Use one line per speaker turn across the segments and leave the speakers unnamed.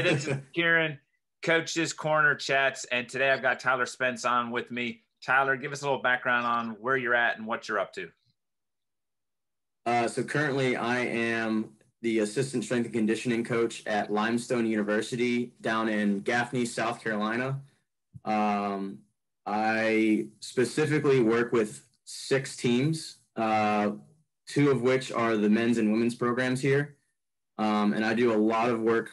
Hey, this is Kieran, Coach's Corner Chats, and today I've got Tyler Spence on with me. Tyler, give us a little background on where you're at and what you're up to.
So currently I am the assistant strength and conditioning coach at Limestone University down in Gaffney, South Carolina. I specifically work with 6 teams, 2 of which are the men's and women's programs here. And I do a lot of work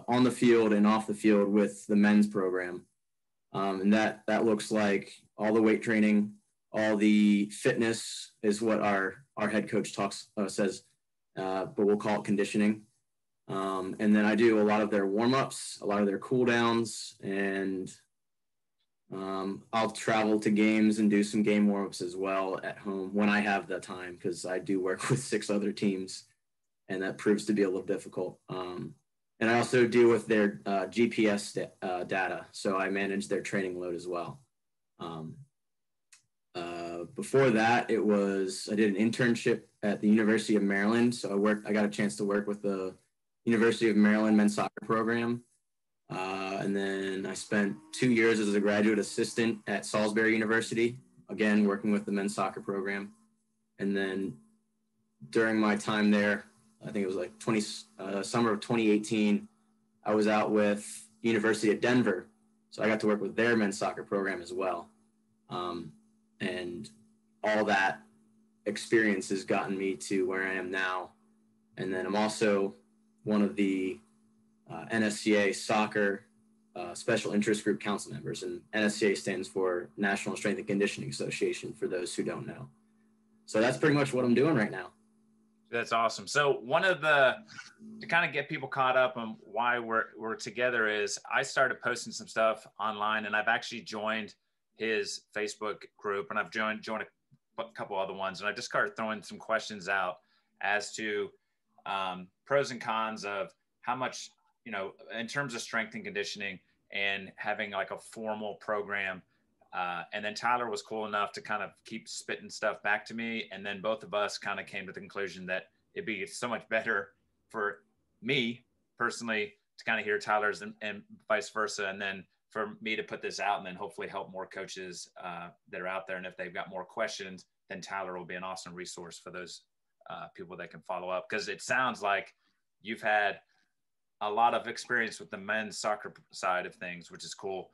on the field and off the field with the men's program. And that looks like all the weight training, all the fitness is what our head coach says, but we'll call it conditioning. And then I do a lot of their warm-ups, a lot of their cool downs, and I'll travel to games and do some game warm-ups as well at home when I have the time, because I do work with 6 other teams, and that proves to be a little difficult. And I also deal with their GPS data, so I manage their training load as well. Before that, I did an internship at the University of Maryland. So I got a chance to work with the University of Maryland men's soccer program. And then I spent 2 years as a graduate assistant at Salisbury University, again, working with the men's soccer program. And then during my time there, I think it was like summer of 2018, I was out with University of Denver. So I got to work with their men's soccer program as well. And all that experience has gotten me to where I am now. And then I'm also one of the NSCA soccer special interest group council members. And NSCA stands for National Strength and Conditioning Association, for those who don't know. So that's pretty much what I'm doing right now.
That's awesome. So to kind of get people caught up on why we're together is I started posting some stuff online, and I've actually joined his Facebook group, and I've joined a couple other ones, and I just started throwing some questions out as to pros and cons of how much, in terms of strength and conditioning and having like a formal program. And then Tyler was cool enough to kind of keep spitting stuff back to me. And then both of us kind of came to the conclusion that it'd be so much better for me personally to kind of hear Tyler's and vice versa. And then for me to put this out and then hopefully help more coaches that are out there. And if they've got more questions, then Tyler will be an awesome resource for those people that can follow up. Because it sounds like you've had a lot of experience with the men's soccer side of things, which is cool.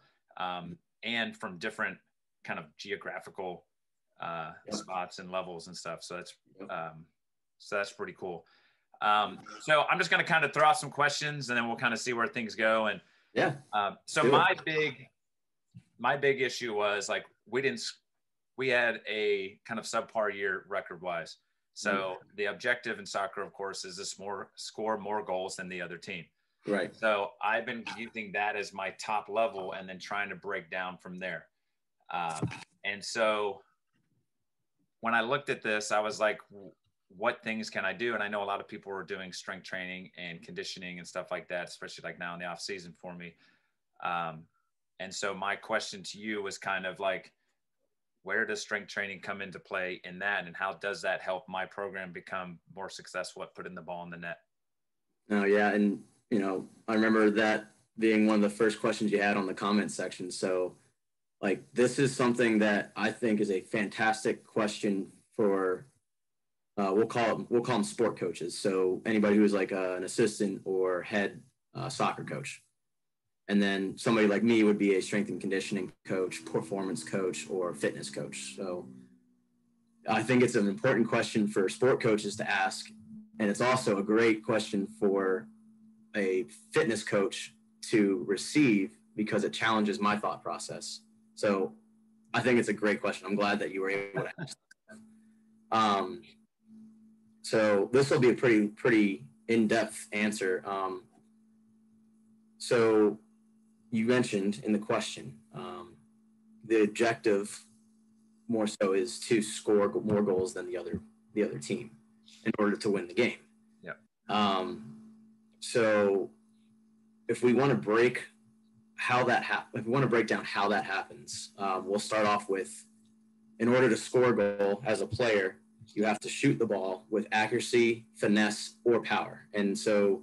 And from different kind of geographical spots and levels and stuff. So that's pretty cool. So I'm just going to kind of throw out some questions and then we'll kind of see where things go. And so my big issue was like, we had a kind of subpar year record wise. So the objective in soccer, of course, is to score more goals than the other team.
Right.
So I've been using that as my top level and then trying to break down from there. And so when I looked at this, I was like, what things can I do? And I know a lot of people are doing strength training and conditioning and stuff like that, especially like now in the off season for me. And so my question to you was kind of like, where does strength training come into play in that? And how does that help my program become more successful at putting the ball in the net?
Oh, yeah. And, I remember that being one of the first questions you had on the comment section. So like, this is something that I think is a fantastic question for, we'll call them sport coaches. So anybody who's like an assistant or head soccer coach. And then somebody like me would be a strength and conditioning coach, performance coach, or fitness coach. So I think it's an important question for sport coaches to ask. And it's also a great question for a fitness coach to receive because it challenges my thought process. So I think it's a great question. I'm glad that you were able to ask that. So this will be a pretty in-depth answer. So you mentioned in the question, the objective more so is to score more goals than the other team in order to win the game.
Yeah.
So if we want to break down how that happens, we'll start off with, in order to score a goal as a player, you have to shoot the ball with accuracy, finesse, or power. And so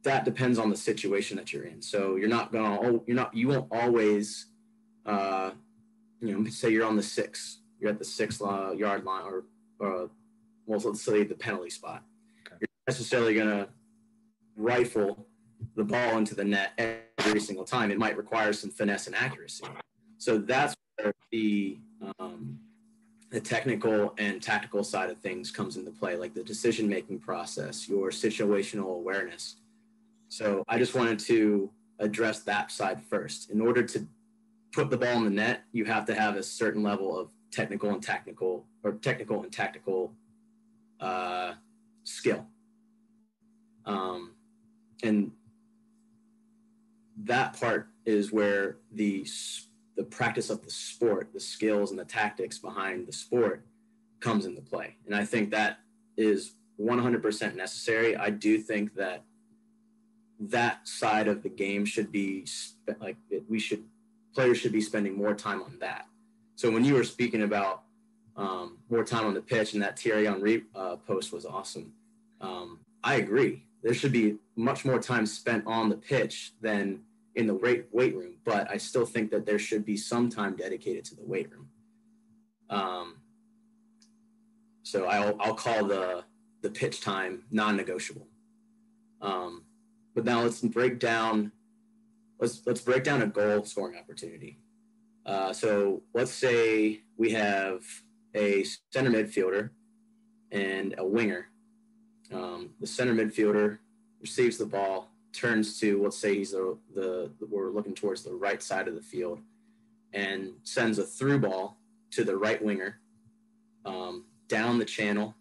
that depends on the situation that you're in. So you won't always, say you're on the 6, you're at the 6 yard line, or well, let's say the penalty spot. Okay. You're not necessarily going to rifle the ball into the net every single time. It might require some finesse and accuracy. So that's where the technical and tactical side of things comes into play, like the decision-making process, your situational awareness. So I just wanted to address that side first. In order to put the ball in the net, you have to have a certain level of technical and tactical skill. And that part is where the practice of the sport, the skills and the tactics behind the sport comes into play. And I think that is 100% necessary. I do think that side of the game should be players should be spending more time on that. So when you were speaking about more time on the pitch, and that Thierry Henry post was awesome, I agree. There should be much more time spent on the pitch than in the weight room, but I still think that there should be some time dedicated to the weight room. So I'll call the pitch time non-negotiable. But now let's break down a goal scoring opportunity. So let's say we have a center midfielder and a winger. The center midfielder receives the ball, turns to, let's say we're looking towards the right side of the field, and sends a through ball to the right winger, down the channel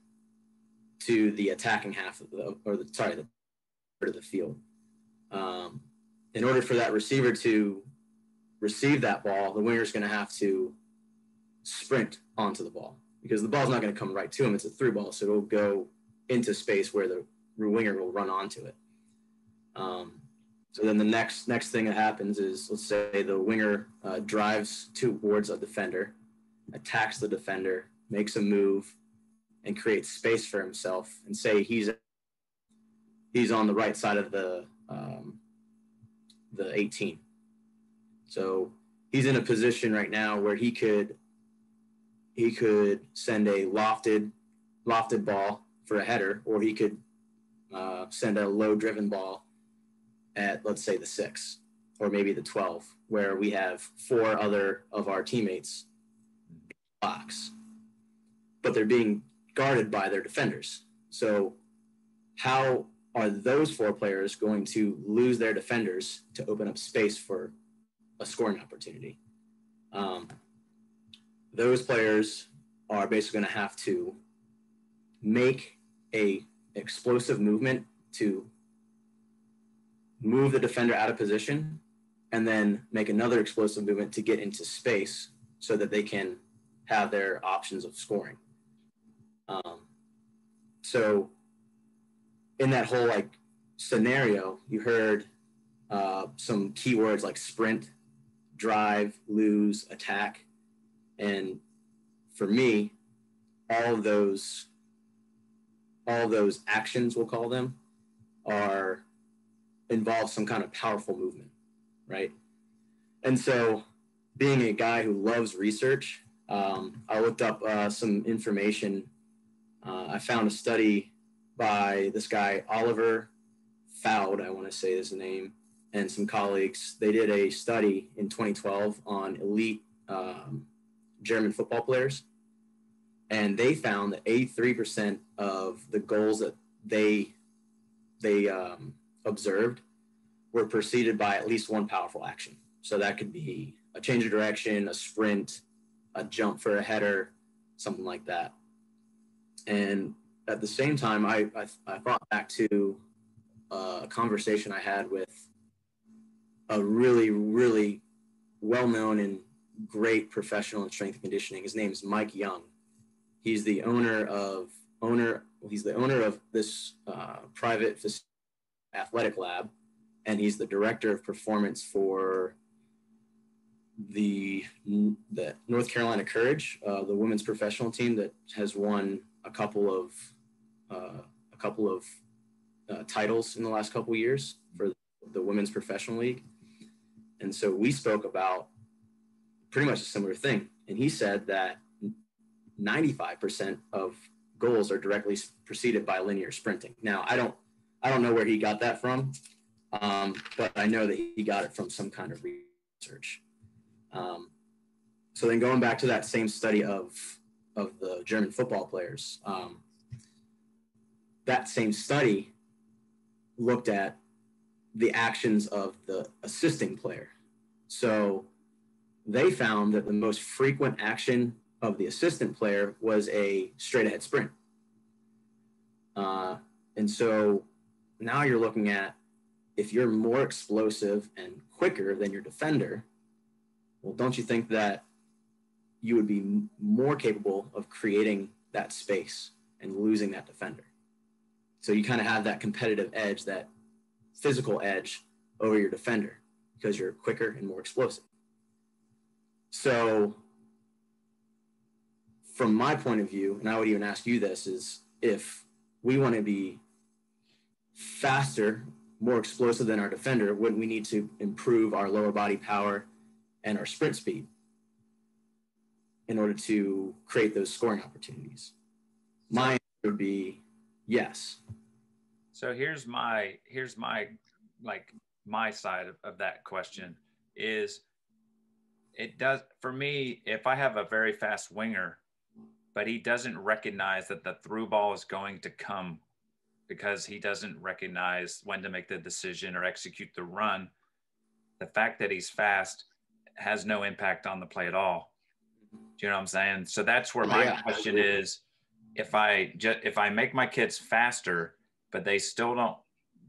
to the attacking half of the part of the field. In order for that receiver to receive that ball, the winger is going to have to sprint onto the ball, because the ball's not going to come right to him. It's a through ball, so it'll go into space where the winger will run onto it. So then the next thing that happens is, let's say the winger drives towards a defender, attacks the defender, makes a move, and creates space for himself, and say he's on the right side of the 18. So he's in a position right now where he could send a lofted ball for a header, or he could send a low driven ball at, let's say, the 6 or maybe the 12, where we have 4 other of our teammates in the box, but they're being guarded by their defenders. So how are those 4 players going to lose their defenders to open up space for a scoring opportunity? Those players are basically going to have to make a explosive movement to move the defender out of position, and then make another explosive movement to get into space so that they can have their options of scoring. So in that whole scenario, you heard some keywords like sprint, drive, lose, attack. And for me, all of those actions, we'll call them, involve some kind of powerful movement, right? And so, being a guy who loves research, I looked up some information. I found a study by this guy, Oliver Fowd, I want to say his name, and some colleagues. They did a study in 2012 on elite German football players, and they found that 83% of the goals that they observed were preceded by at least one powerful action. So that could be a change of direction, a sprint, a jump for a header, something like that. And at the same time, I thought back to a conversation I had with a really, really well-known and great professional in strength and conditioning. His name is Mike Young. He's the owner of this private athletic lab, and he's the director of performance for the North Carolina Courage, the women's professional team that has won a couple of titles in the last couple of years for the Women's Professional League. And so we spoke about pretty much a similar thing. And he said that 95% of goals are directly preceded by linear sprinting. Now, I don't know where he got that from, but I know that he got it from some kind of research. So then going back to that same study of the German football players, that same study looked at the actions of the assisting player. So they found that the most frequent action of the assistant player was a straight ahead sprint. And so now you're looking at, if you're more explosive and quicker than your defender, well, don't you think that you would be more capable of creating that space and losing that defender? So you kind of have that competitive edge, that physical edge over your defender because you're quicker and more explosive. So from my point of view, and I would even ask you this, is if we want to be faster, more explosive than our defender, wouldn't we need to improve our lower body power and our sprint speed in order to create those scoring opportunities? My answer would be yes.
So here's my like my side of that question is, it does, for me, if I have a very fast winger, but he doesn't recognize that the through ball is going to come because he doesn't recognize when to make the decision or execute the run, the fact that he's fast has no impact on the play at all. Do you know what I'm saying? So that's where my question is, if I make my kids faster, but they still don't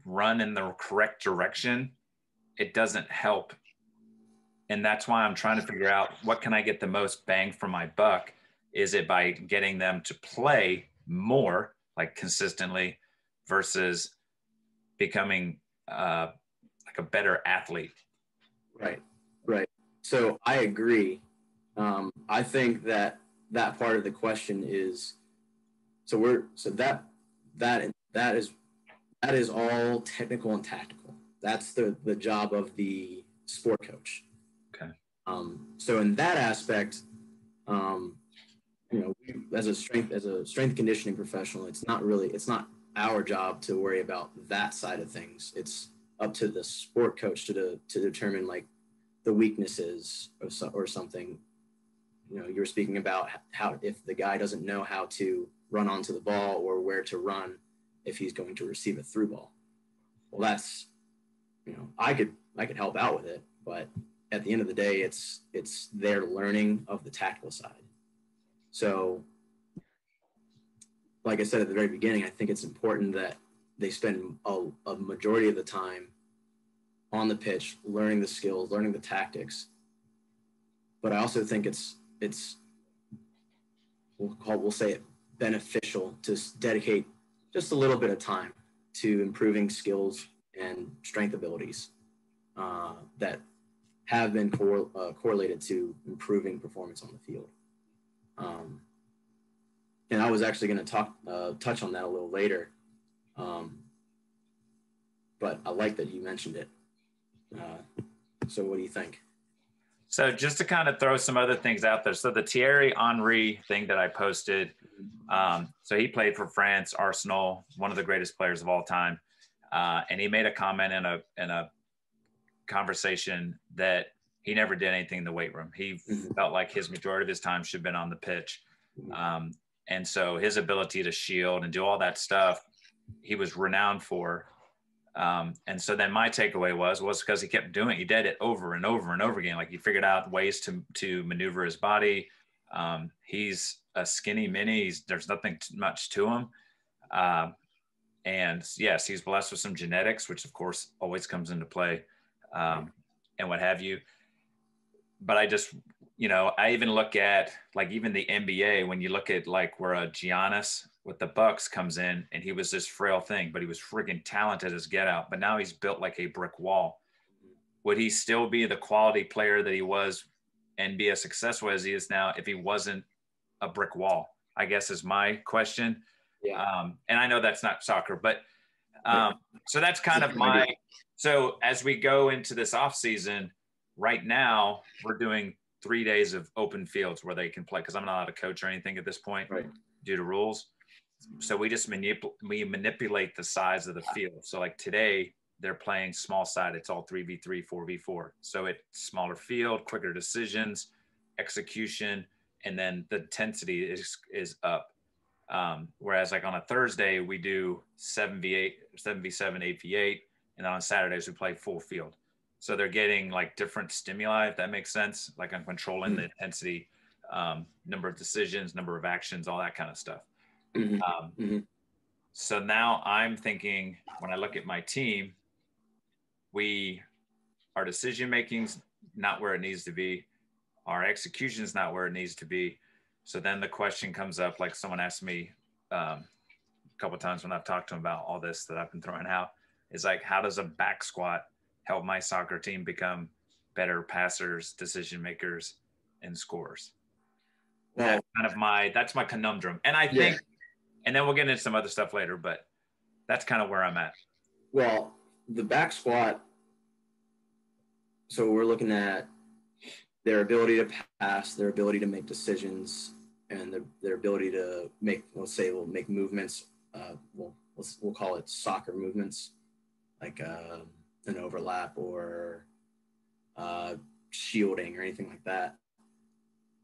run in the correct direction, it doesn't help. And that's why I'm trying to figure out, what can I get the most bang for my buck? Is it by getting them to play more, like consistently, versus becoming like a better athlete?
Right. So I agree. I think that part of the question is, that is all technical and tactical. That's the job of the sport coach.
Okay.
So in that aspect, as a strength conditioning professional, it's not our job to worry about that side of things. It's up to the sport coach to determine like the weaknesses or something. You were speaking about how, if the guy doesn't know how to run onto the ball or where to run if he's going to receive a through ball. Well, that's, I could help out with it, but at the end of the day, it's their learning of the tactical side. So, like I said at the very beginning, I think it's important that they spend a majority of the time on the pitch, learning the skills, learning the tactics. But I also think we'll say it beneficial to dedicate just a little bit of time to improving skills and strength abilities that have been correlated to improving performance on the field. And I was actually going to touch on that a little later, but I like that you mentioned it. So what do you think?
So just to kind of throw some other things out there. So the Thierry Henry thing that I posted, so he played for France, Arsenal, one of the greatest players of all time. And he made a comment in a conversation that he never did anything in the weight room. He felt like his majority of his time should have been on the pitch. And so his ability to shield and do all that stuff, he was renowned for. And so then my takeaway was because he did it over and over and over again. Like, he figured out ways to maneuver his body. He's a skinny mini. There's nothing much to him. And yes, he's blessed with some genetics, which of course always comes into play, and what have you. But I just, I even look at like even the NBA, when you look at like where a Giannis with the Bucks comes in, and he was this frail thing, but he was freaking talented as get out. But now he's built like a brick wall. Would he still be the quality player that he was and be as successful as he is now if he wasn't a brick wall? I guess is my question. Yeah. And I know that's not soccer, but So that's kind of my, so as we go into this off season, right now we're doing 3 days of open fields where they can play, because I'm not allowed to coach or anything at this point due to rules. So we just we manipulate the size of the field. So like today they're playing small side. It's all 3v3, 4v4. So it's smaller field, quicker decisions, execution, and then the intensity is up. Whereas like on a Thursday, we do 7v8, 7v7, 8v8. And then on Saturdays, we play full field. So they're getting like different stimuli, if that makes sense. Like I'm controlling the intensity, number of decisions, number of actions, all that kind of stuff. So now I'm thinking, when I look at my team, our decision making's not where it needs to be. Our execution's not where it needs to be. So then the question comes up, like someone asked me a couple of times when I've talked to them about all this that I've been throwing out, is like, how does a back squat help my soccer team become better passers, decision makers, and scorers? Well, that's kind of that's my conundrum. And I think, and then we'll get into some other stuff later, but that's kind of where I'm at.
Well, the back squat, so we're looking at their ability to pass, their ability to make decisions, and their ability to make, we'll make movements. We'll call it soccer movements, like an overlap or shielding or anything like that.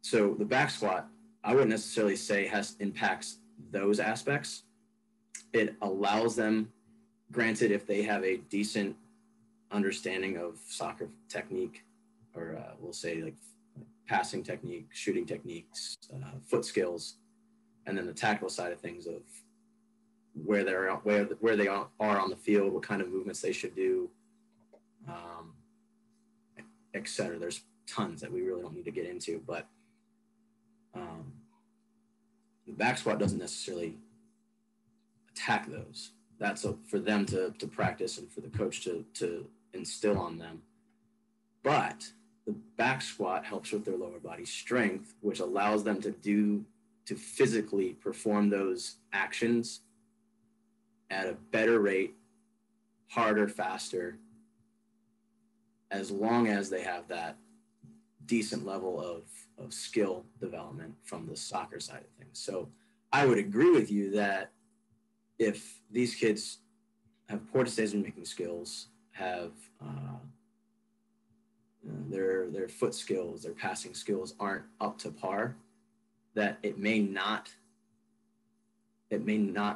So the back squat, I wouldn't necessarily say impacts those aspects. It allows them, granted, if they have a decent understanding of soccer technique, or we'll say like passing technique, shooting techniques, foot skills, and then the tactical side of things of where they are on the field, what kind of movements they should do, etc. There's tons that we really don't need to get into, but the back squat doesn't necessarily attack those. That's for them to practice and for the coach to instill on them. But the back squat helps with their lower body strength, which allows them to physically perform those actions at a better rate, harder, faster, as long as they have that decent level of skill development from the soccer side of things. So I would agree with you that if these kids have poor decision-making skills, have their foot skills, their passing skills aren't up to par, that it may not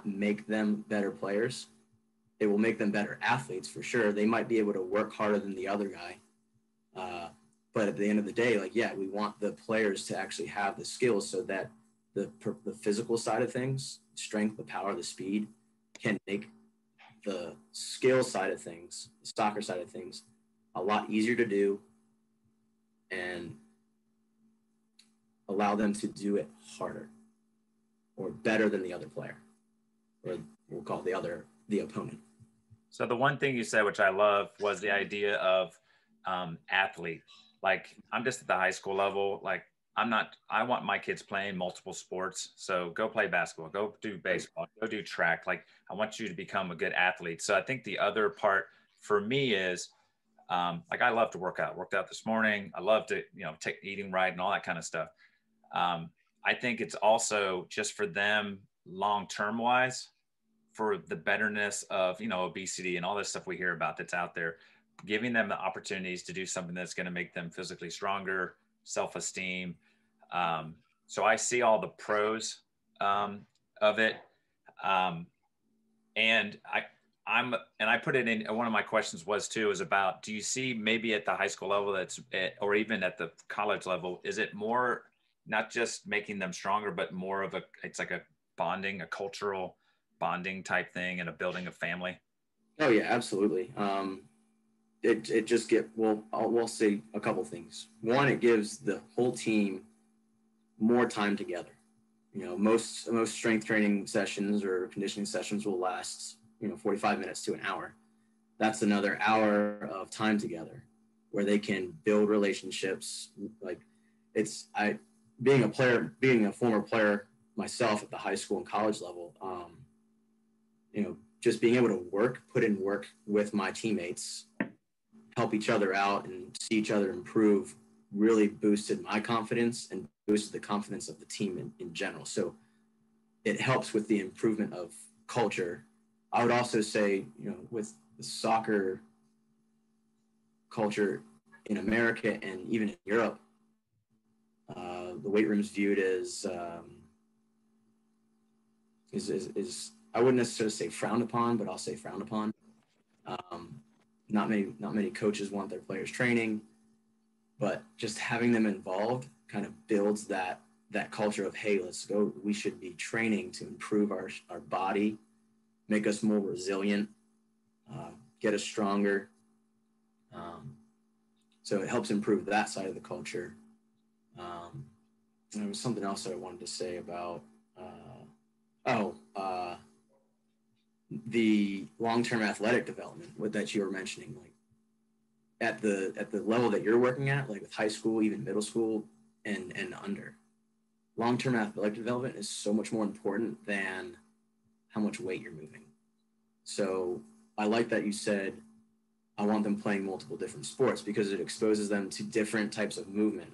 make them better players. It will make them better athletes for sure. They might be able to work harder than the other guy. But at the end of the day, we want the players to actually have the skills so that the physical side of things, strength, the power, the speed, can make the skill side of things, the soccer side of things, a lot easier to do and allow them to do it harder or better than the other player, or we'll call the opponent.
So the one thing you said, which I love, was the idea of athlete. Like, I'm just at the high school level. Like, I want my kids playing multiple sports. So go play basketball, go do baseball, go do track. Like, I want you to become a good athlete. So I think the other part for me is, I love to work out. Worked out this morning. I love to, take eating right and all that kind of stuff. I think it's also just for them long-term wise, for the betterness of, obesity and all this stuff we hear about that's out there, giving them the opportunities to do something that's going to make them physically stronger, self-esteem. So I see all the pros of it. And I put it in, one of my questions is about, do you see maybe at the high school level or even at the college level, is it more not just making them stronger, but more of it's like a cultural bonding type thing and a building of family?
Oh yeah, absolutely. It just we'll say a couple things. One, it gives the whole team more time together. Most strength training sessions or conditioning sessions will last, 45 minutes to an hour. That's another hour of time together where they can build relationships. Being a former player myself at the high school and college level, just being able to put in work with my teammates, help each other out and see each other improve really boosted my confidence and boosted the confidence of the team in general. So it helps with the improvement of culture. I would also say, with the soccer culture in America and even in Europe, the weight room is viewed as I wouldn't necessarily say frowned upon, but I'll say frowned upon. Not many coaches want their players training, but just having them involved kind of builds that culture of, hey, let's go. We should be training to improve our body, make us more resilient, get us stronger. So it helps improve that side of the culture. There was something else that I wanted to say about the long-term athletic development that you were mentioning, like at the level that you're working at, like with high school, even middle school and under. Long-term athletic development is so much more important than how much weight you're moving. So I like that you said, I want them playing multiple different sports because it exposes them to different types of movement.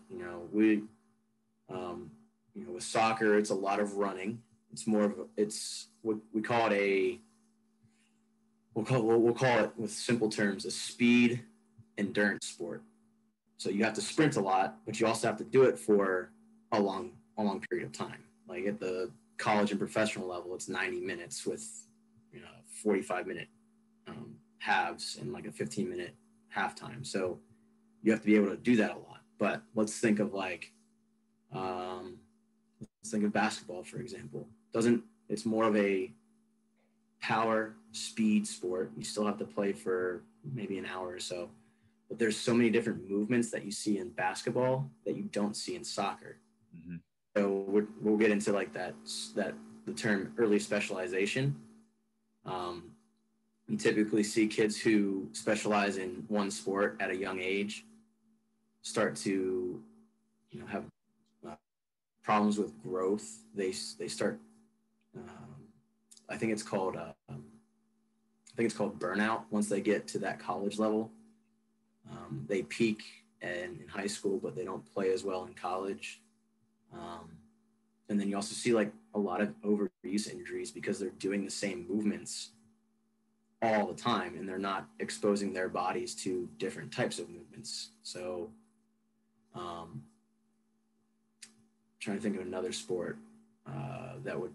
With soccer, it's a lot of running. It's more of it's what we call it we'll call it with simple terms, a speed endurance sport. So you have to sprint a lot, but you also have to do it for a long period of time. Like at the college and professional level, it's 90 minutes with 45-minute halves and like a 15-minute halftime. So you have to be able to do that a lot. But let's think of basketball, for example. It's more of a power speed sport. You still have to play for maybe an hour or so, but there's so many different movements that you see in basketball that you don't see in soccer. Mm-hmm. So we'll get into like the term early specialization. You typically see kids who specialize in one sport at a young age start to have problems with growth. They start I think it's called burnout once they get to that college level. They peak in high school, but they don't play as well in college. And then you also see like a lot of overuse injuries because they're doing the same movements all the time and they're not exposing their bodies to different types of movements. So trying to think of another sport that would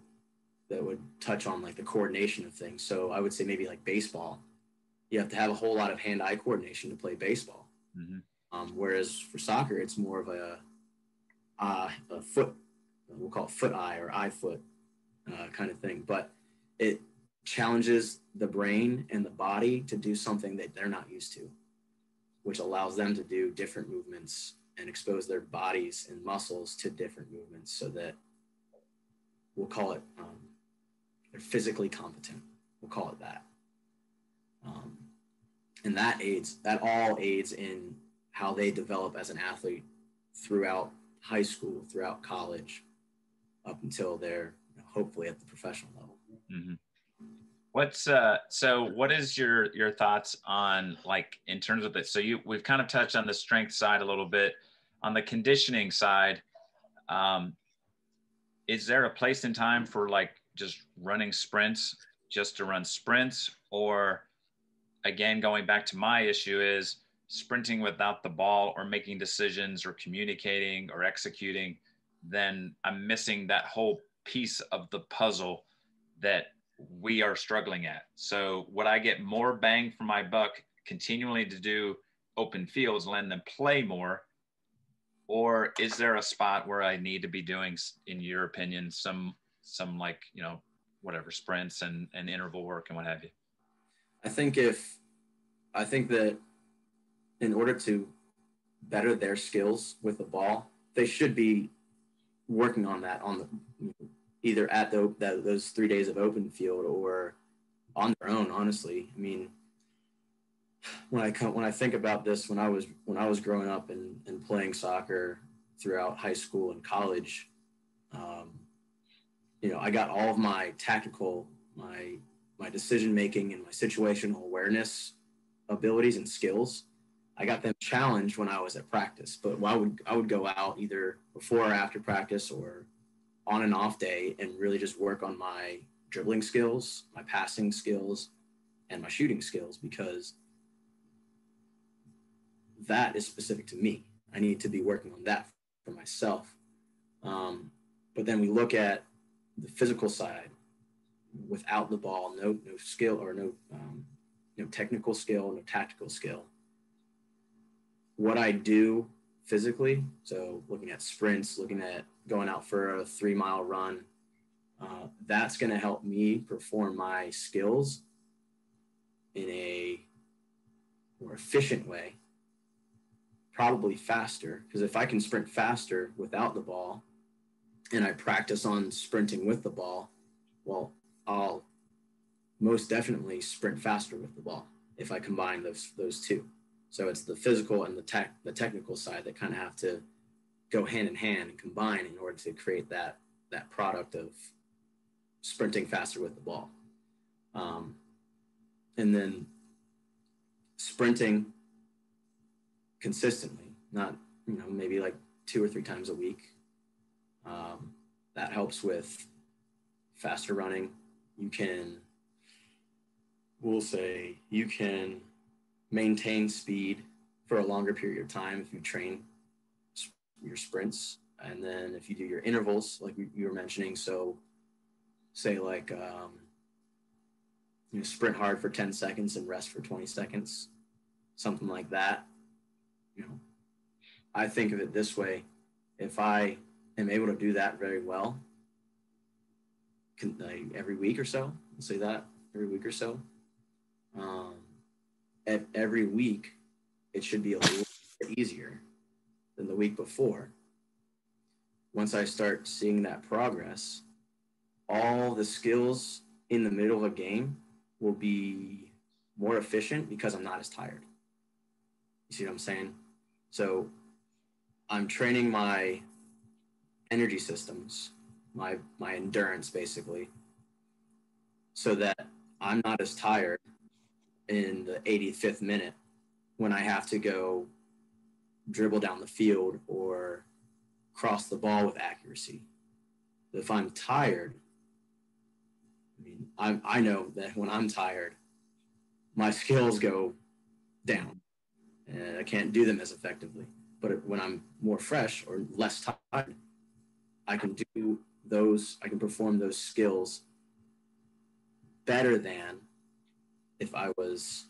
touch on like the coordination of things. So I would say maybe like baseball. You have to have a whole lot of hand-eye coordination to play baseball. Mm-hmm. Whereas for soccer, it's more of a foot, we'll call it foot-eye or eye-foot kind of thing. But it challenges the brain and the body to do something that they're not used to, which allows them to do different movements and expose their bodies and muscles to different movements so that we'll call it they're physically competent. We'll call it that. And that all aids in how they develop as an athlete throughout high school, throughout college, up until they're hopefully at the professional level.
Mm-hmm. What is your thoughts on like in terms of it? So we've kind of touched on the strength side a little bit. On the conditioning side, is there a place in time for like just running sprints just to run sprints? Or again, going back to my issue is sprinting without the ball or making decisions or communicating or executing, then I'm missing that whole piece of the puzzle that we are struggling at. So would I get more bang for my buck continually to do open fields, letting them play more? Or is there a spot where I need to be doing, in your opinion, some like, whatever sprints and interval work and what have you?
I think that in order to better their skills with the ball, they should be working on that either at those 3 days of open field or on their own. Honestly, I mean, when I think about this, when I was growing up and playing soccer throughout high school and college, I got all of my tactical, my my decision making and my situational awareness abilities and skills. I got them challenged when I was at practice, but I would go out either before or after practice or on an off day and really just work on my dribbling skills, my passing skills, and my shooting skills, because that is specific to me. I need to be working on that for myself. But then we look at the physical side. Without the ball, no skill, or no technical skill, no tactical skill. What I do physically, so looking at sprints, looking at going out for a 3-mile run, that's going to help me perform my skills in a more efficient way, probably faster, because if I can sprint faster without the ball and I practice on sprinting with the ball, well, I'll most definitely sprint faster with the ball if I combine those two. So it's the physical and the technical side that kind of have to go hand in hand and combine in order to create that product of sprinting faster with the ball. And then sprinting consistently, not maybe like 2 or 3 times a week. That helps with faster running. You can maintain speed for a longer period of time if you train your sprints. And then if you do your intervals, like you were mentioning, so say like sprint hard for 10 seconds and rest for 20 seconds, something like that. I think of it this way: if I am able to do that very well, every week or so, let's say that every week or so, every week it should be a little bit easier than the week before. Once I start seeing that progress, all the skills in the middle of a game will be more efficient because I'm not as tired. You see what I'm saying? So I'm training my energy systems, my endurance, basically, so that I'm not as tired in the 85th minute when I have to go dribble down the field or cross the ball with accuracy. If I'm tired, I know that when I'm tired, my skills go down and I can't do them as effectively. But when I'm more fresh or less tired, I can perform those skills better than if I was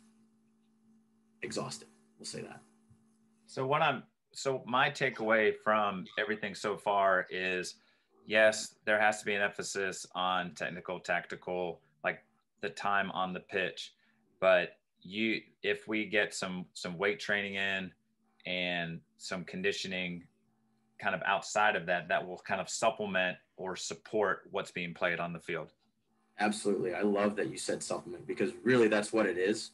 exhausted. We'll say that.
So my takeaway from everything so far is, yes, there has to be an emphasis on technical, tactical, like the time on the pitch. But if we get some weight training in and some conditioning kind of outside of that, that will kind of supplement or support what's being played on the field.
Absolutely. I love that you said supplement, because really that's what it is.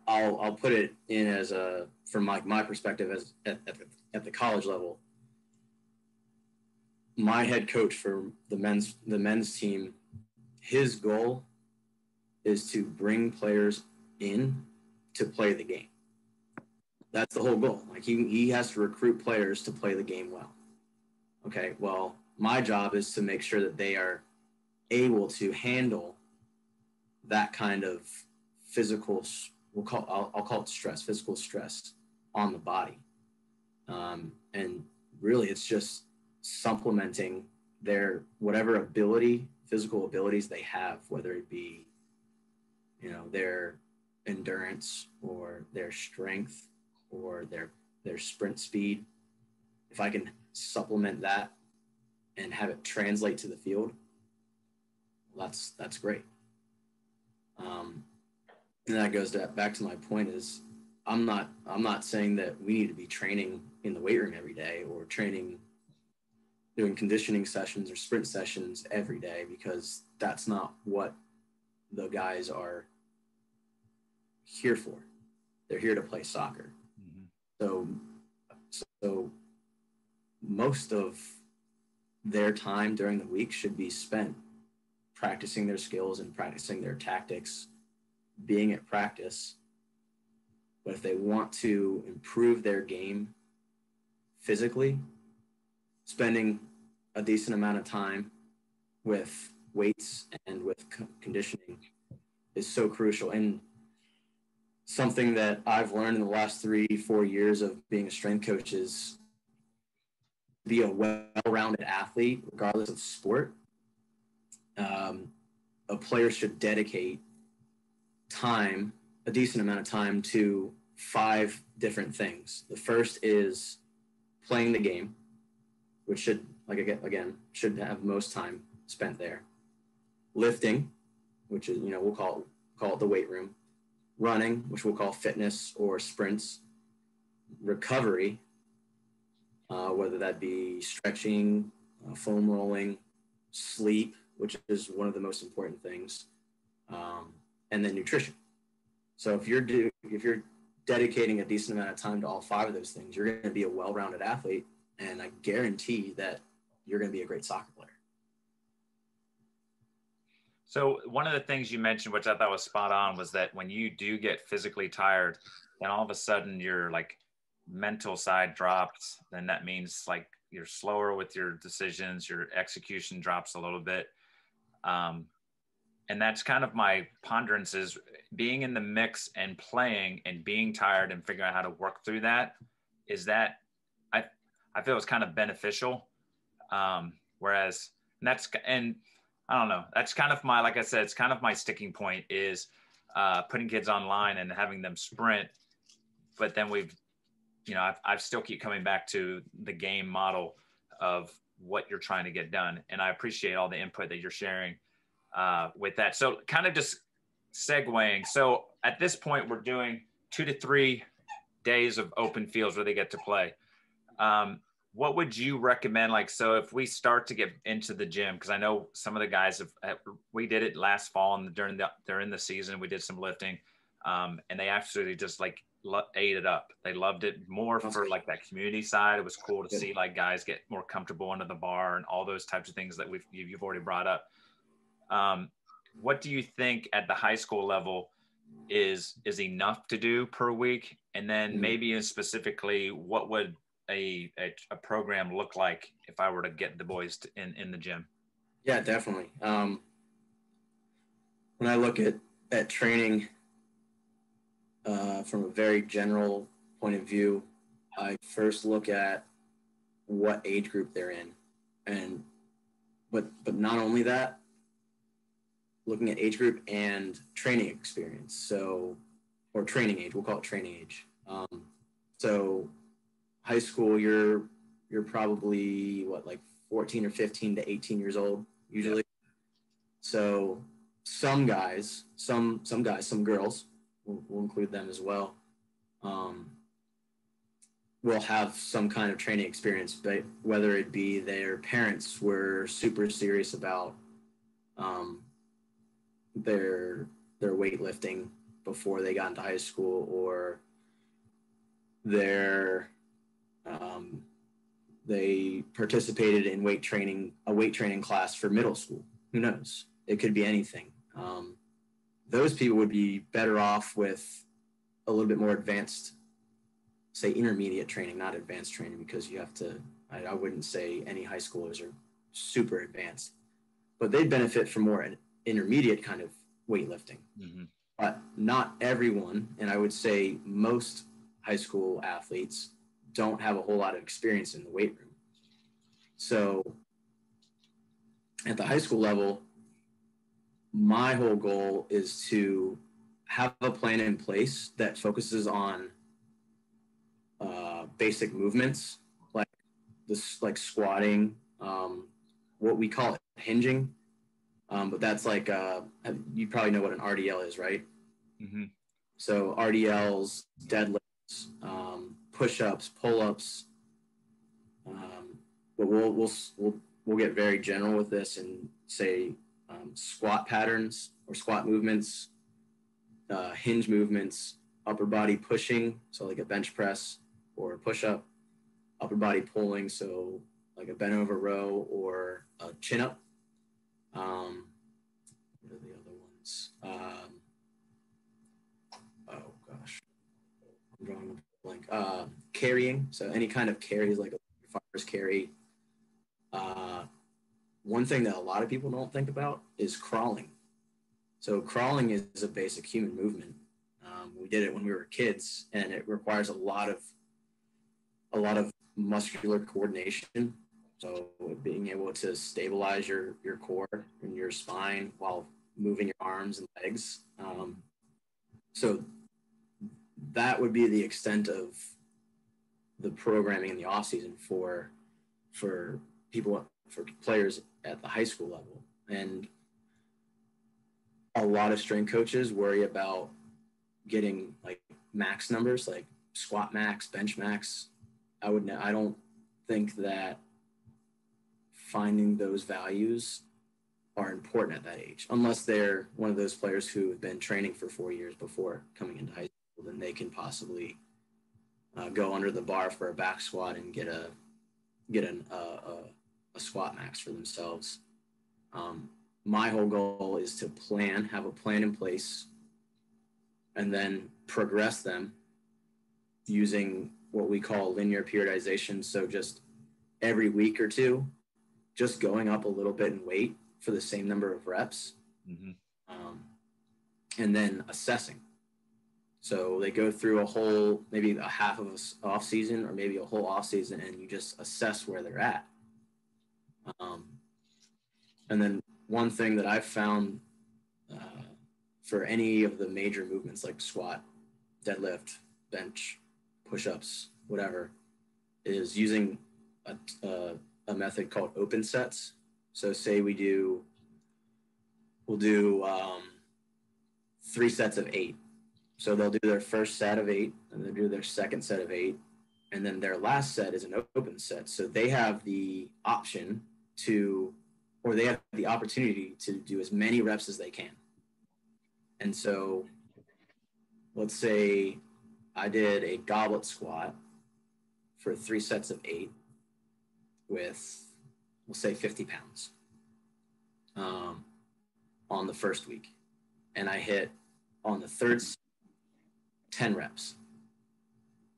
I'll put it in as from my perspective as at the college level. My head coach for the men's team, his goal is to bring players in to play the game. That's the whole goal. Like he has to recruit players to play the game well. Okay, well, my job is to make sure that they are able to handle that kind of physical, I'll call it stress, physical stress on the body. And really it's just supplementing their whatever physical abilities they have, whether it be, their endurance or their strength or their sprint speed. If I can supplement that and have it translate to the field, that's great. And that goes back to my point is I'm not saying that we need to be training in the weight room every day or doing conditioning sessions or sprint sessions every day, because that's not what the guys are here for. They're here to play soccer. Mm-hmm. So most of their time during the week should be spent practicing their skills and practicing their tactics, being at practice. But if they want to improve their game physically, spending a decent amount of time with weights and with conditioning is so crucial. And something that I've learned in the last 3-4 years of being a strength coach is be a well-rounded athlete, regardless of sport. A player should dedicate time, a decent amount of time, to 5 different things. The first is playing the game, which should, like again, should have most time spent there. Lifting, which is, we'll call it the weight room. Running, which we'll call fitness or sprints. Recovery, whether that be stretching, foam rolling, sleep, which is one of the most important things, and then nutrition. So if you're dedicating a decent amount of time to all 5 of those things, you're going to be a well-rounded athlete, and I guarantee that you're going to be a great soccer player.
So one of the things you mentioned, which I thought was spot on, was that when you do get physically tired, then all of a sudden your like mental side drops. Then that means like you're slower with your decisions, your execution drops a little bit. And that's kind of my ponderance, is being in the mix and playing and being tired and figuring out how to work through that. Is that I feel it's kind of beneficial. Whereas I don't know, that's kind of my, like I said, it's kind of my sticking point is putting kids online and having them sprint. But then I still keep coming back to the game model of what you're trying to get done. And I appreciate all the input that you're sharing with that. So kind of just segueing. So at this point, we're doing 2 to 3 days of open fields where they get to play. What would you recommend? Like, so if we start to get into the gym, because I know some of the guys we did it last fall and during the season, we did some lifting, and they absolutely just like ate it up. They loved it more for like that community side. It was cool to see like guys get more comfortable under the bar and all those types of things that you've already brought up. What do you think at the high school level is enough to do per week? And then maybe specifically, what would a program look like if I were to get the boys in the gym?
Yeah, definitely. When I look at training from a very general point of view, I first look at what age group they're in, but not only that, looking at age group and training experience. Or training age, we'll call it training age. So high school, you're probably like 14 or 15 to 18 years old usually. Yeah. So some guys, some girls, we'll include them as well, will have some kind of training experience, but whether it be their parents were super serious about their weightlifting before they got into high school, or they participated in a weight training class for middle school. Who knows? It could be anything. Those people would be better off with a little bit more advanced, say intermediate training, not advanced training, because you have to, I wouldn't say any high schoolers are super advanced, but they'd benefit from more intermediate kind of weightlifting. Mm-hmm. But not everyone, and I would say most high school athletes don't have a whole lot of experience in the weight room. So at the high school level, my whole goal is to have a plan in place that focuses on basic movements, like squatting, what we call it hinging, but that's like you probably know what an RDL is, right? Mm-hmm. So RDLs, deadlifts, push-ups, pull-ups, but we'll get very general with this and say squat patterns or squat movements, hinge movements, upper body pushing, so like a bench press or a push-up, upper body pulling, so like a bent over row or a chin-up, carrying. So any kind of carries, like a farmer's carry. One thing that a lot of people don't think about is crawling. So crawling is a basic human movement. We did it when we were kids, and it requires a lot of muscular coordination. So being able to stabilize your core and your spine while moving your arms and legs. So that would be the extent of the programming in the off season for players at the high school level. And a lot of strength coaches worry about getting like max numbers, like squat max, bench max. I don't think that finding those values are important at that age, unless they're one of those players who have been training for 4 years before coming into high school. Then they can possibly go under the bar for a back squat and get a squat max for themselves. My whole goal is to have a plan in place, and then progress them using what we call linear periodization. So just every week or two, just going up a little bit in weight for the same number of reps, and then assessing. So they go through maybe a half of an off season, or maybe a whole off season, and you just assess where they're at. And then one thing that I've found for any of the major movements like squat, deadlift, bench, push-ups, whatever, is using a method called open sets. So say we'll do 3 sets of 8. So they'll do their first set of 8, and they'll do their second set of 8, and then their last set is an open set. So they have the option or they have the opportunity to do as many reps as they can. And so let's say I did a goblet squat for 3 sets of 8 with, we'll say 50 pounds on the first week. And I hit on the third 10 reps.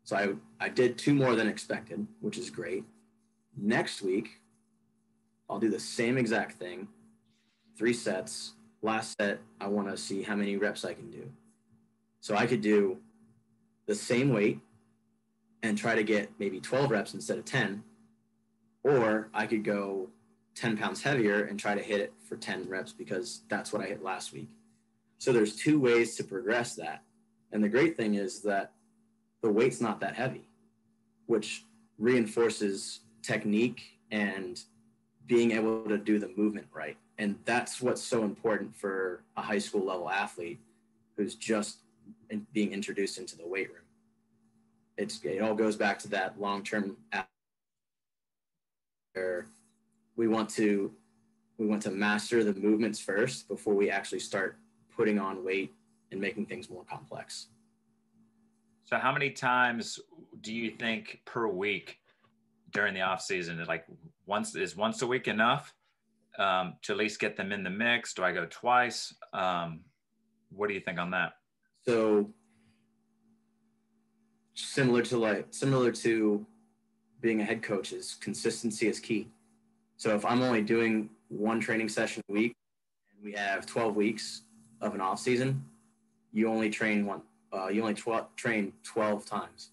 So I did 2 more than expected, which is great. Next week, I'll do the same exact thing, 3 sets. Last set, I want to see how many reps I can do. So I could do the same weight and try to get maybe 12 reps instead of 10, or I could go 10 pounds heavier and try to hit it for 10 reps because that's what I hit last week. So there's 2 ways to progress that. And the great thing is that the weight's not that heavy, which reinforces technique and being able to do the movement right. And that's what's so important for a high school level athlete who's just being introduced into the weight room. It all goes back to that long-term where we want to master the movements first before we actually start putting on weight and making things more complex.
So how many times do you think per week during the off season? Like once a week enough to at least get them in the mix? Do I go twice? What do you think on that?
So similar to being a head coach, is consistency is key. So if I'm only doing 1 training session a week and we have 12 weeks of an off season, you only train train 12 times.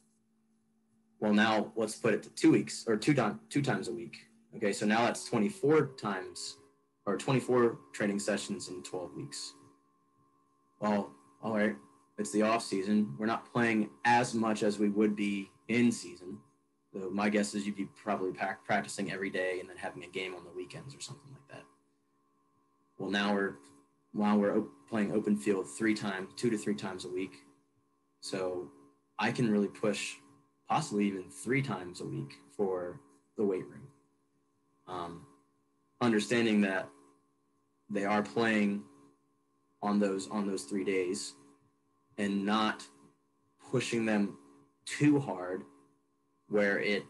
Well, now let's put it to 2 weeks, or two times a week. Okay, so now that's 24 times, or 24 training sessions in 12 weeks. Well, all right, it's the off season. We're not playing as much as we would be in season. So my guess is you'd be probably practicing every day and then having a game on the weekends or something like that. Well, now we're playing open field 2 to 3 times a week. So I can really push possibly even 3 times a week for the weight room. Understanding that they are playing on those 3 days and not pushing them too hard where it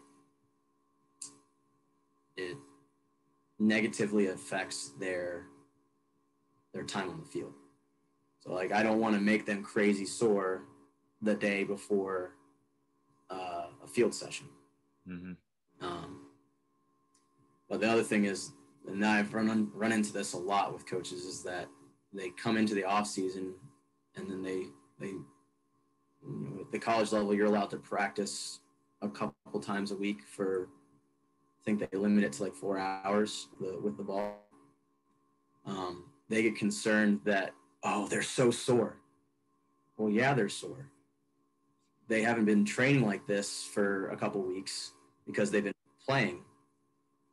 negatively affects their time on the field. So like, I don't want to make them crazy sore the day before field session.
Mm-hmm.
But the other thing is, and I've run into this a lot with coaches, is that they come into the off season and then they at the college level, you're allowed to practice a couple times a week for, I think they limit it to like 4 hours with the ball. They get concerned that, oh, they're so sore. Well, yeah, they're sore. They haven't been training like this for a couple weeks because they've been playing.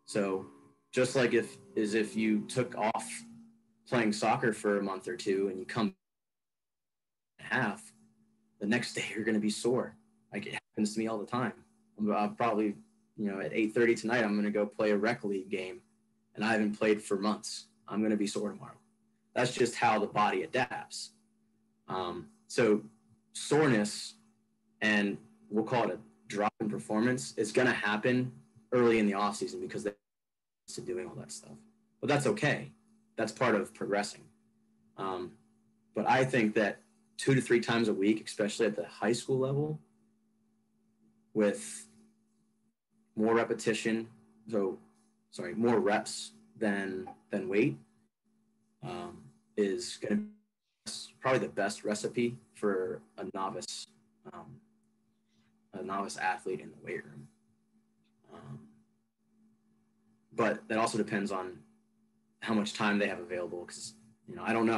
So just like if you took off playing soccer for a month or two and you come half, the next day you're going to be sore. Like, it happens to me all the time. I'm probably, at 8:30 tonight, I'm going to go play a rec league game, and I haven't played for months. I'm going to be sore tomorrow. That's just how the body adapts. So soreness, and we'll call it a drop in performance, is going to happen early in the off season because they're used to doing all that stuff. But that's okay. That's part of progressing. But I think that 2 to 3 times a week, especially at the high school level, with more repetition, more reps than weight, is going to be probably the best recipe for a novice athlete in the weight room. But that also depends on how much time they have available, because I don't know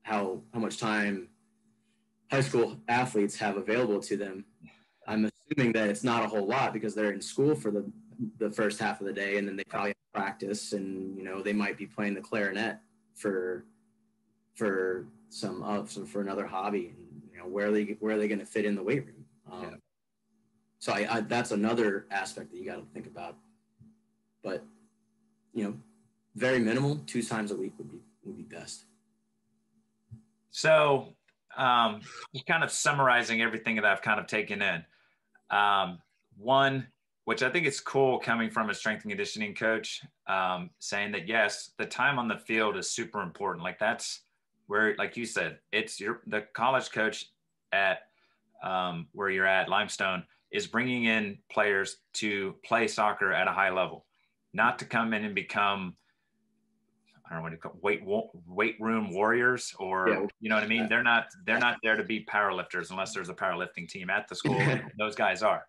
how much time high school athletes have available to them. I'm assuming that it's not a whole lot because they're in school for the first half of the day, and then they probably have practice, and they might be playing the clarinet for another hobby, and where are they going to fit in the weight room? So I that's another aspect that you got to think about. But very minimal, 2 times a week would be best.
So just kind of summarizing everything that I've kind of taken in. One, which I think is cool coming from a strength and conditioning coach, saying that, yes, the time on the field is super important. Like, that's where, like you said, it's the college coach at where you're at, Limestone, is bringing in players to play soccer at a high level, not to come in and become, I don't know what to call weight room warriors, or you know what I mean? They're not there to be powerlifters unless there's a powerlifting team at the school. Those guys are.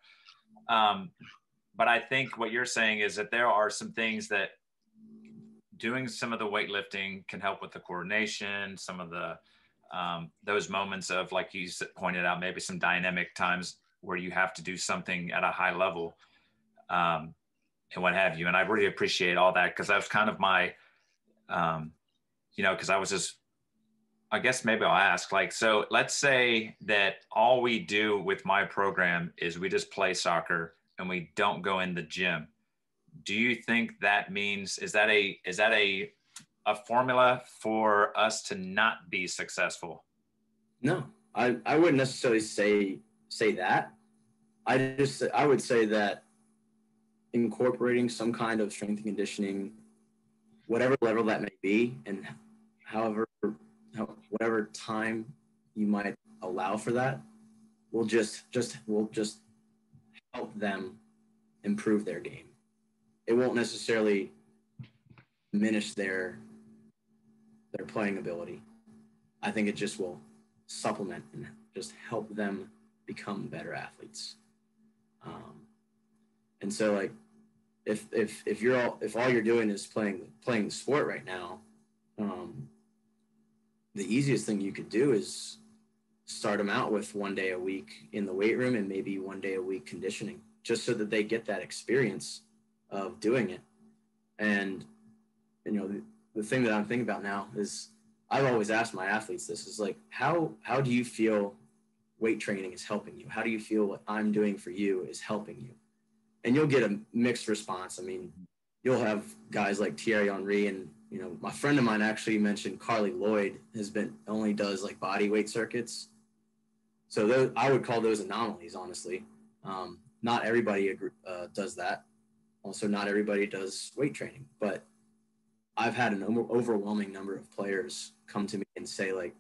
But I think what you're saying is that there are some things that doing some of the weightlifting can help with the coordination, some of the those moments of, like you pointed out, maybe some dynamic times where you have to do something at a high level, and what have you. And I really appreciate all that, because that was kind of my because I was just, I guess maybe I'll ask, like, so let's say that all we do with my program is we just play soccer and we don't go in the gym. Do you think that means, is that a formula for us to not be successful?
No, I wouldn't necessarily say that. I would say that incorporating some kind of strength and conditioning, whatever level that may be, and whatever time you might allow for that, will just help them improve their game. It won't necessarily diminish their playing ability. I think it just will supplement and just help them become better athletes. And so, like, if all you're doing is playing the sport right now, the easiest thing you could do is start them out with 1 day a week in the weight room and maybe 1 day a week conditioning, just so that they get that experience of doing it. And the thing that I'm thinking about now is, I've always asked my athletes this, is like, how do you feel weight training is helping you? How do you feel what I'm doing for you is helping you? And you'll get a mixed response. I mean, you'll have guys like Thierry Henry, and my friend of mine actually mentioned Carly Lloyd only does like body weight circuits. So I would call those anomalies, honestly. Not everybody does that. Also, not everybody does weight training, but I've had an overwhelming number of players come to me and say, like,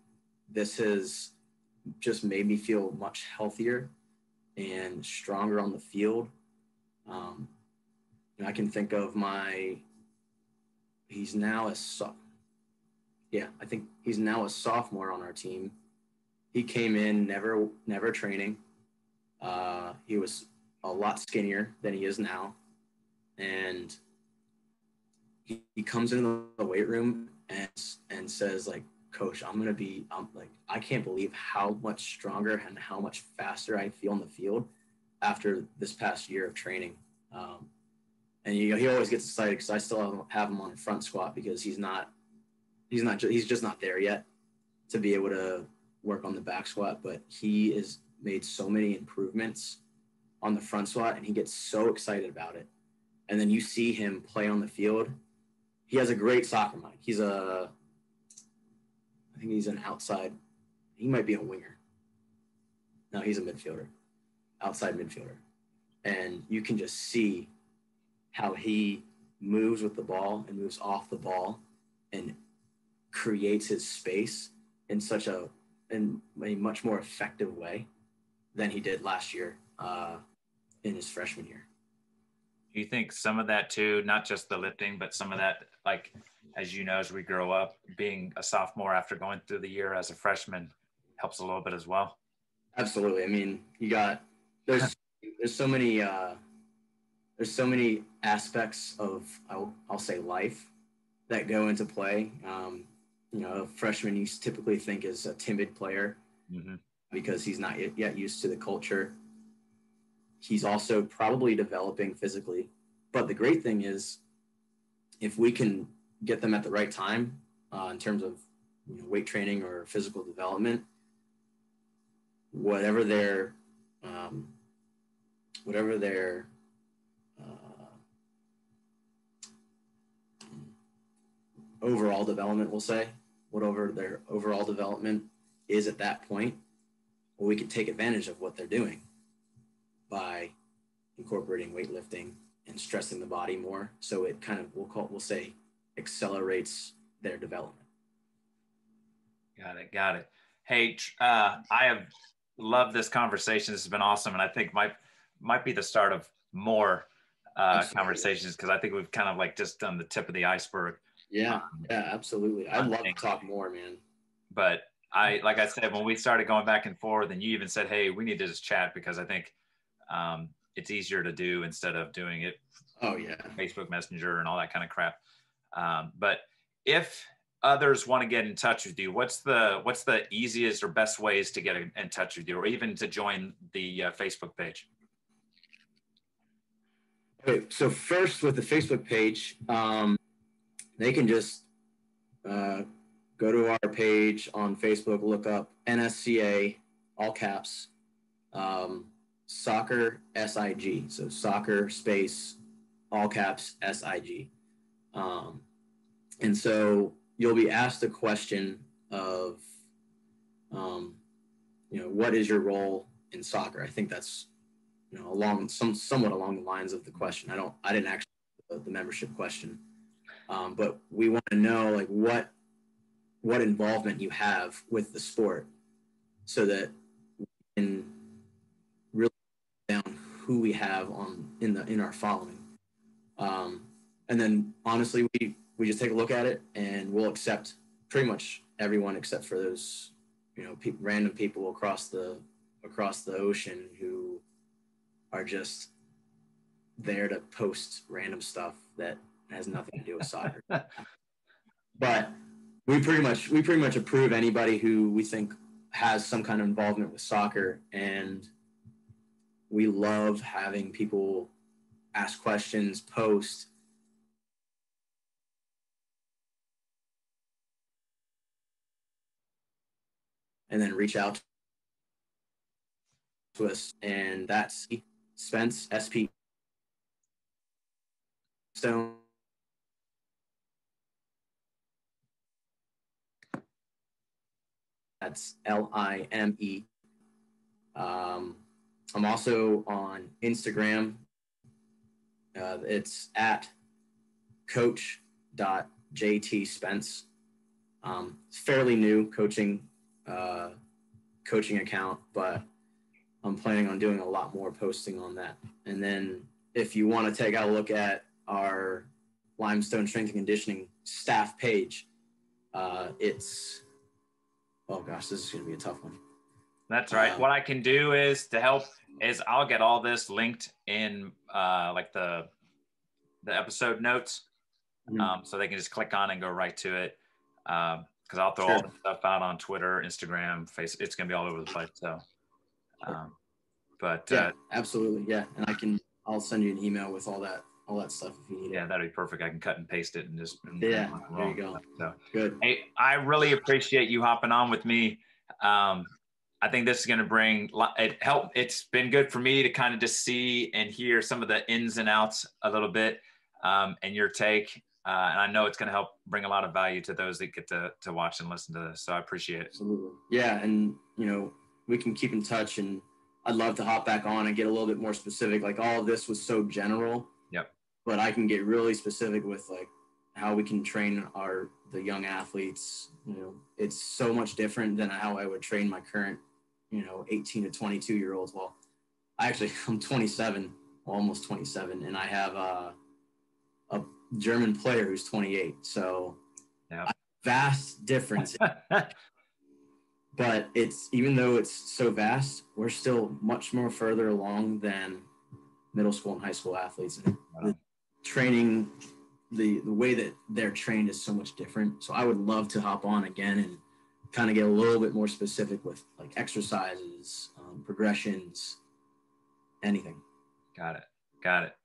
this has just made me feel much healthier. and stronger on the field. I can think of he's now I think he's now a sophomore on our team. He came in never training. He was a lot skinnier than he is now. And he comes into the weight room and says, like, Coach, I'm like, I can't believe how much stronger and how much faster I feel on the field after this past year of training. And he always gets excited because I still have him on the front squat because he's just not there yet to be able to work on the back squat, but he has made so many improvements on the front squat and he gets so excited about it. And then you see him play on the field. He has a great soccer mind. I think he's an outside. He might be a winger. No, he's a midfielder, outside midfielder. And you can just see how he moves with the ball and moves off the ball and creates his space in a much more effective way than he did last year in his freshman year.
Do you think some of that too, not just the lifting, but some of that, like, as you know, as we grow up, being a sophomore after going through the year as a freshman helps a little bit as well?
Absolutely. I mean, there's so many aspects of, I'll say, life that go into play. A freshman you typically think is a timid player because he's not yet used to the culture. He's also probably developing physically. But the great thing is, if we can get them at the right time in terms of weight training or physical development, whatever their overall development, we'll say, whatever their overall development is at that point, well, we can take advantage of what they're doing by incorporating weightlifting and stressing the body more. So it kind of, we'll say, accelerates their development.
Got it. Hey, I have loved this conversation. This has been awesome. And I think might be the start of more conversations, because I think we've kind of like just done the tip of the iceberg.
Yeah, absolutely. I'd love to talk more, man.
But like I said, when we started going back and forth, and you even said, hey, we need to just chat, because I think it's easier to do instead of doing it.
Oh yeah.
Facebook Messenger and all that kind of crap. But if others want to get in touch with you, what's the easiest or best ways to get in touch with you, or even to join the Facebook page?
Okay, so first with the Facebook page, they can just go to our page on Facebook, look up NSCA, all caps, soccer SIG. So soccer space, all caps SIG. And so you'll be asked a question of, what is your role in soccer? I think that's, somewhat along the lines of the question. I didn't actually the membership question. But we want to know, like, what involvement you have with the sport, so that we can really down who we have in our following. And then honestly, we just take a look at it, and we'll accept pretty much everyone except for those, random people across the ocean who are just there to post random stuff that has nothing to do with soccer. But we pretty much approve anybody who we think has some kind of involvement with soccer, and we love having people ask questions, post. And then reach out to us, and that's Spence, SP Stone. That's LIME. I'm also on Instagram. It's at coach.jtspence. It's fairly new coaching account, but I'm planning on doing a lot more posting on that. And then if you want to take a look at our Limestone Strength and Conditioning staff page, it's, oh gosh, this is going to be a tough one.
That's right. What I can do is to help is I'll get all this linked in like the episode notes. So they can just click on and go right to it. Because I'll throw all the stuff out on Twitter, Instagram, Facebook. It's going to be all over the place. So, but
yeah, absolutely. Yeah. And I'll send you an email with all that stuff if you need it.
Yeah, that'd be perfect. I can cut and paste it and just,
there you go.
So
good.
Hey, I really appreciate you hopping on with me. I think this is going to bring help. It's been good for me to kind of just see and hear some of the ins and outs a little bit, and your take. And I know it's going to help bring a lot of value to those that get to watch and listen to this. So I appreciate it.
Absolutely. Yeah. And, we can keep in touch, and I'd love to hop back on and get a little bit more specific. Like, all of this was so general.
Yep.
But I can get really specific with like how we can train the young athletes. It's so much different than how I would train my current, 18 to 22-year-olds. Well, I'm 27, almost 27, and I have a German player who's 28. So
yeah,
vast difference. But even though it's so vast, we're still much more further along than middle school and high school athletes. And the training, the way that they're trained is so much different. So I would love to hop on again and kind of get a little bit more specific with like exercises, progressions, anything.
Got it.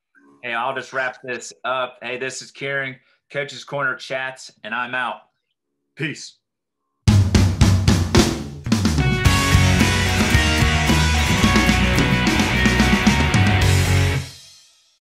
Hey, I'll just wrap this up. Hey, this is Kieran, Coach's Corner Chats, and I'm out. Peace.